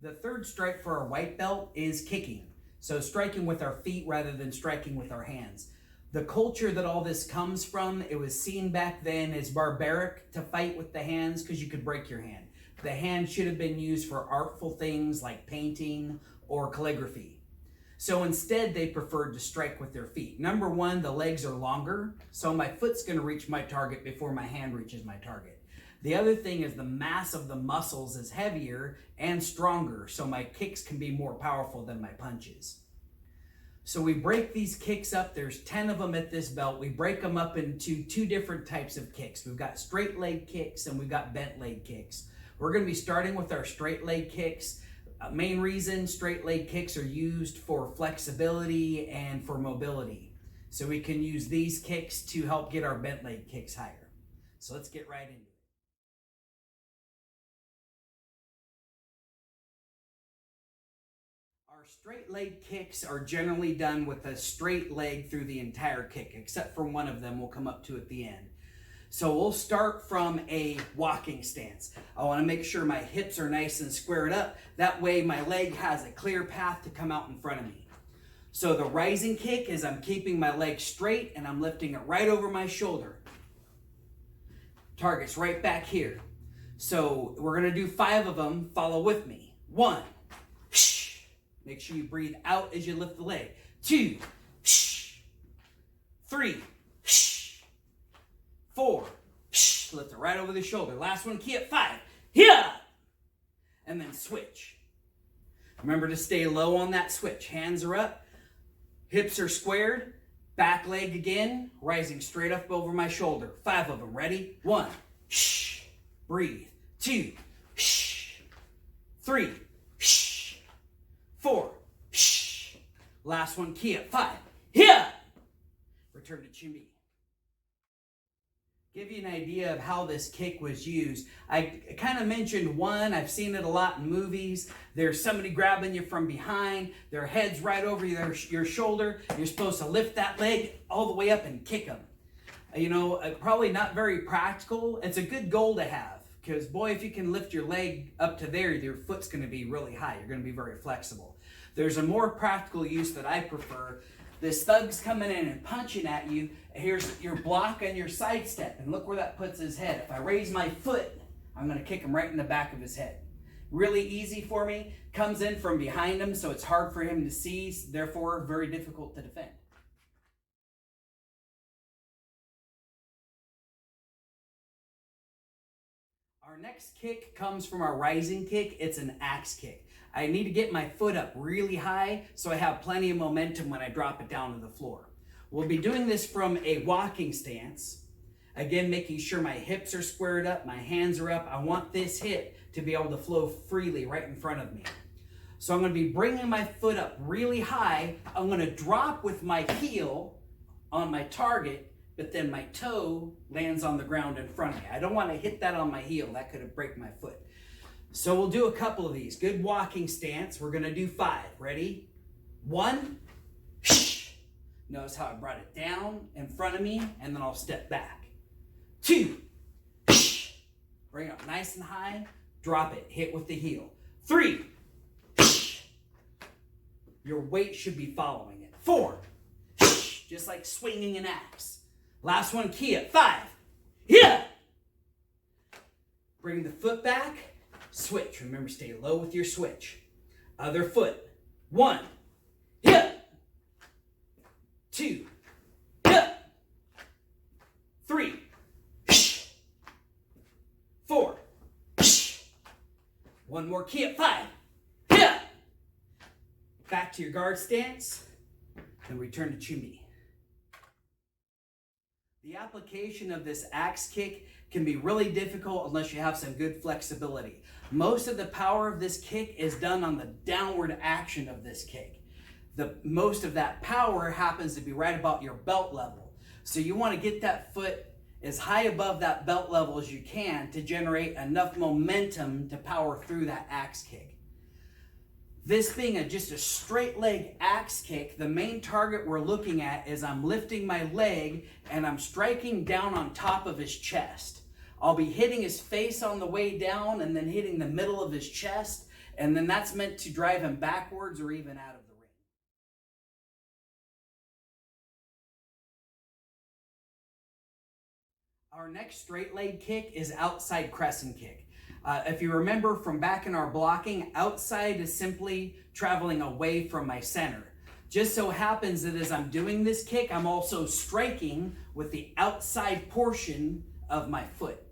The third stripe for our white belt is kicking. So striking with our feet rather than striking with our hands. The culture that all this comes from, it was seen back then as barbaric to fight with the hands because you could break your hand. The hand should have been used for artful things like painting or calligraphy. So instead, they preferred to strike with their feet. Number one, the legs are longer, so my foot's going to reach my target before my hand reaches my target. The other thing is the mass of the muscles is heavier and stronger, so my kicks can be more powerful than my punches. So we break these kicks up. There's 10 of them at this belt. We break them up into two different types of kicks. We've got straight leg kicks and we've got bent leg kicks. We're going to be starting with our straight leg kicks. Main reason straight leg kicks are used for flexibility and for mobility. So we can use these kicks to help get our bent leg kicks higher. So let's get right into it. Our straight leg kicks are generally done with a straight leg through the entire kick, except for one of them we'll come up to at the end. So we'll start from a walking stance. I want to make sure my hips are nice and squared up. That way my leg has a clear path to come out in front of me. So the rising kick is I'm keeping my leg straight and I'm lifting it right over my shoulder. Target's right back here. So we're going to do 5 of them. Follow with me. 1. Make sure you breathe out as you lift the leg. 2. 3. 4. Lift it right over the shoulder. Last one, key at 5. Yeah. And then switch. Remember to stay low on that switch. Hands are up. Hips are squared. Back leg again. Rising straight up over my shoulder. 5 of them. Ready? 1. Breathe. 2. 3. 4. Last one, key at 5. Yeah. Return to Chimbi. Give you an idea of how this kick was used. I kind of mentioned one. I've seen it a lot in movies. There's somebody grabbing you from behind. Their head's right over your shoulder. You're supposed to lift that leg all the way up and kick them. Probably not very practical. It's a good goal to have. Because, boy, if you can lift your leg up to there, your foot's going to be really high. You're going to be very flexible. There's a more practical use that I prefer. This thug's coming in and punching at you. Here's your block and your sidestep. And look where that puts his head. If I raise my foot, I'm going to kick him right in the back of his head. Really easy for me. Comes in from behind him, so it's hard for him to see. Therefore, very difficult to defend. Our next kick comes from our rising kick. It's an axe kick. I need to get my foot up really high so I have plenty of momentum when I drop it down to the floor. We'll be doing this from a walking stance. Again, making sure my hips are squared up, my hands are up. I want this hip to be able to flow freely right in front of me. So I'm going to be bringing my foot up really high. I'm going to drop with my heel on my target, but then my toe lands on the ground in front of me. I don't want to hit that on my heel. That could have break my foot. So we'll do a couple of these. Good walking stance. We're going to do 5. Ready? 1. Notice how I brought it down in front of me, and then I'll step back. 2. Bring it up nice and high. Drop it. Hit with the heel. 3. Your weight should be following it. 4. Just like swinging an axe. Last one, key at 5. Yeah. Bring the foot back. Switch. Remember, stay low with your switch. Other foot. 1. Yeah. 2. Yeah. 3. 4. One more key at 5. Yeah. Back to your guard stance. Then return to Chimbi. The application of this axe kick can be really difficult unless you have some good flexibility. Most of the power of this kick is done on the downward action of this kick. Most of that power happens to be right about your belt level. So you want to get that foot as high above that belt level as you can to generate enough momentum to power through that axe kick. This being just a straight leg axe kick, the main target we're looking at is I'm lifting my leg and I'm striking down on top of his chest. I'll be hitting his face on the way down and then hitting the middle of his chest And then that's meant to drive him backwards or even out of the ring. Our next straight leg kick is outside crescent kick. If you remember from back in our blocking, outside is simply traveling away from my center. Just so happens that as I'm doing this kick, I'm also striking with the outside portion of my foot.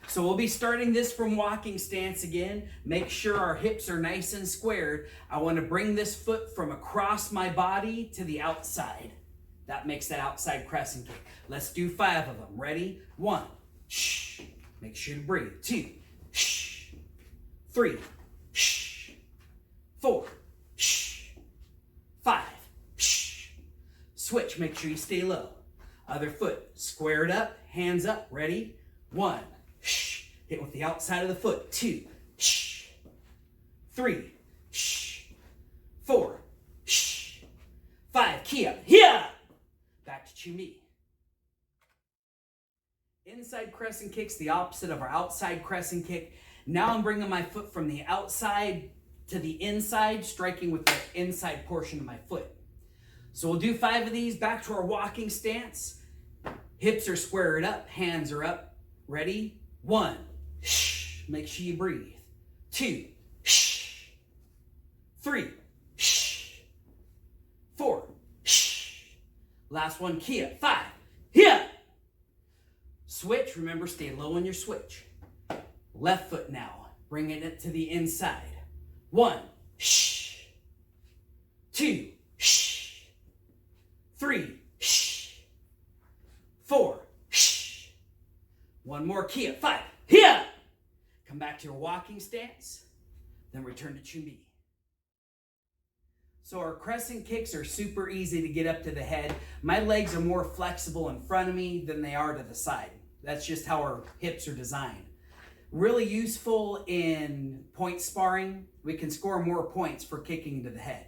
So we'll be starting this from walking stance again. Make sure our hips are nice and squared. I want to bring this foot from across my body to the outside. That makes that outside crescent kick. Let's do 5 of them. Ready? 1. Shh. Make sure to breathe. 2. Shh. 3. Shh. 4. Shh. 5. Shh. Switch. Make sure you stay low. Other foot. Square it up. Hands up. Ready? 1. Shh. Hit with the outside of the foot. 2. Shh. 3. Shh. 4. Shh. 5. Key up. Here. Back to Chumi. Inside crescent kick's the opposite of our outside crescent kick. Now I'm bringing my foot from the outside to the inside, striking with the inside portion of my foot. So we'll do 5 of these. Back to our walking stance. Hips are squared up, hands are up. Ready? 1. Shh. Make sure you breathe. 2. Shh. 3. Shh. 4. Shh. Last one, Kia. 5. Here. Switch. Remember, stay low on your switch. Left foot now. Bringing it to the inside. 1. Shh. 2. Shh. 3. Shh. 4. Shh. One more, Kia. 5. Here. Come back to your walking stance. Then return to Chumi. So our crescent kicks are super easy to get up to the head. My legs are more flexible in front of me than they are to the side. That's just how our hips are designed. Really useful in point sparring. We can score more points for kicking to the head.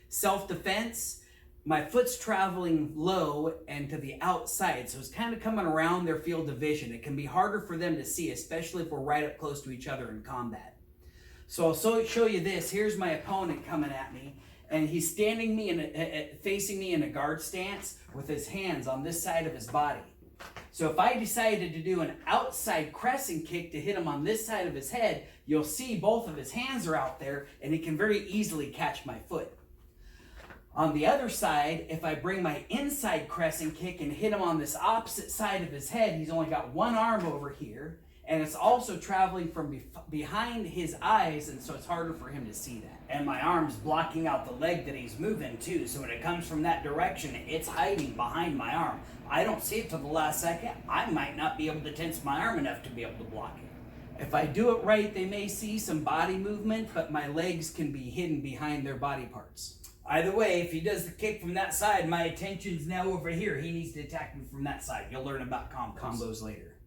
Self-defense, my foot's traveling low and to the outside, so it's kind of coming around their field of vision. It can be harder for them to see, especially if we're right up close to each other in combat. So I'll show you this. Here's my opponent coming at me, and he's standing me facing me in a guard stance with his hands on this side of his body. So if I decided to do an outside crescent kick to hit him on this side of his head, you'll see both of his hands are out there, and he can very easily catch my foot. On the other side, if I bring my inside crescent kick and hit him on this opposite side of his head, he's only got one arm over here, and it's also traveling from behind his eyes, and so it's harder for him to see that. And my arm's blocking out the leg that he's moving too, so when it comes from that direction, it's hiding behind my arm. I don't see it till the last second. I might not be able to tense my arm enough to be able to block it. If I do it right, they may see some body movement, but my legs can be hidden behind their body parts. Either way, if he does the kick from that side, my attention's now over here. He needs to attack me from that side. You'll learn about combos later.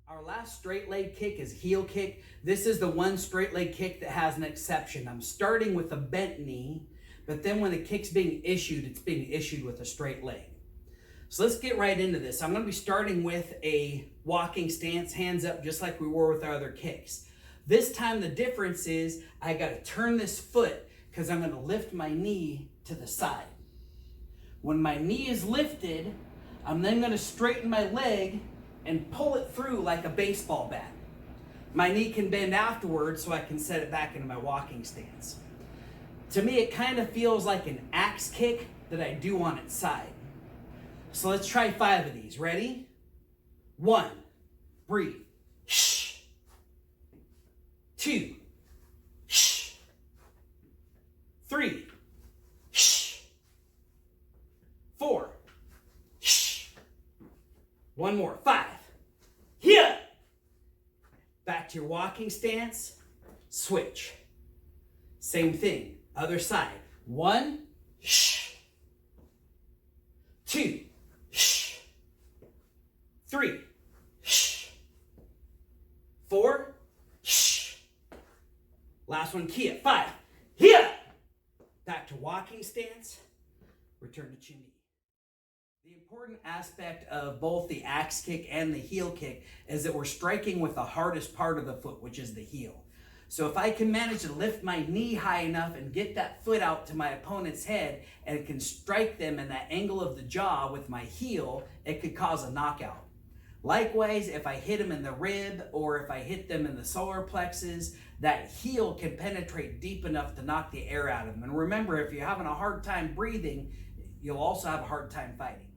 Our last straight leg kick is heel kick. This is the one straight leg kick that has an exception. I'm starting with a bent knee, but then when the kick's being issued, it's being issued with a straight leg. So let's get right into this. I'm going to be starting with a walking stance, hands up, just like we were with our other kicks. This time the difference is I got to turn this foot because I'm going to lift my knee to the side. When my knee is lifted, I'm then going to straighten my leg and pull it through like a baseball bat. My knee can bend afterwards so I can set it back into my walking stance. To me, it kind of feels like an axe kick that I do on its side. So let's try 5 of these. Ready? 1. Breathe. Shh. 2. Shh. 3. Shh. 4. Shh. One more. 5. Here. Back to your walking stance. Switch. Same thing. Other side. 1. Shh. 2. Shh. 3. Shh. 4. Shh. Last one, Kia. 5. Here. Back to walking stance. Return to Chindi. The important aspect of both the axe kick and the heel kick is that we're striking with the hardest part of the foot, which is the heel. So if I can manage to lift my knee high enough and get that foot out to my opponent's head and can strike them in that angle of the jaw with my heel, it could cause a knockout. Likewise, if I hit them in the rib or if I hit them in the solar plexus, that heel can penetrate deep enough to knock the air out of them. And remember, if you're having a hard time breathing, you'll also have a hard time fighting.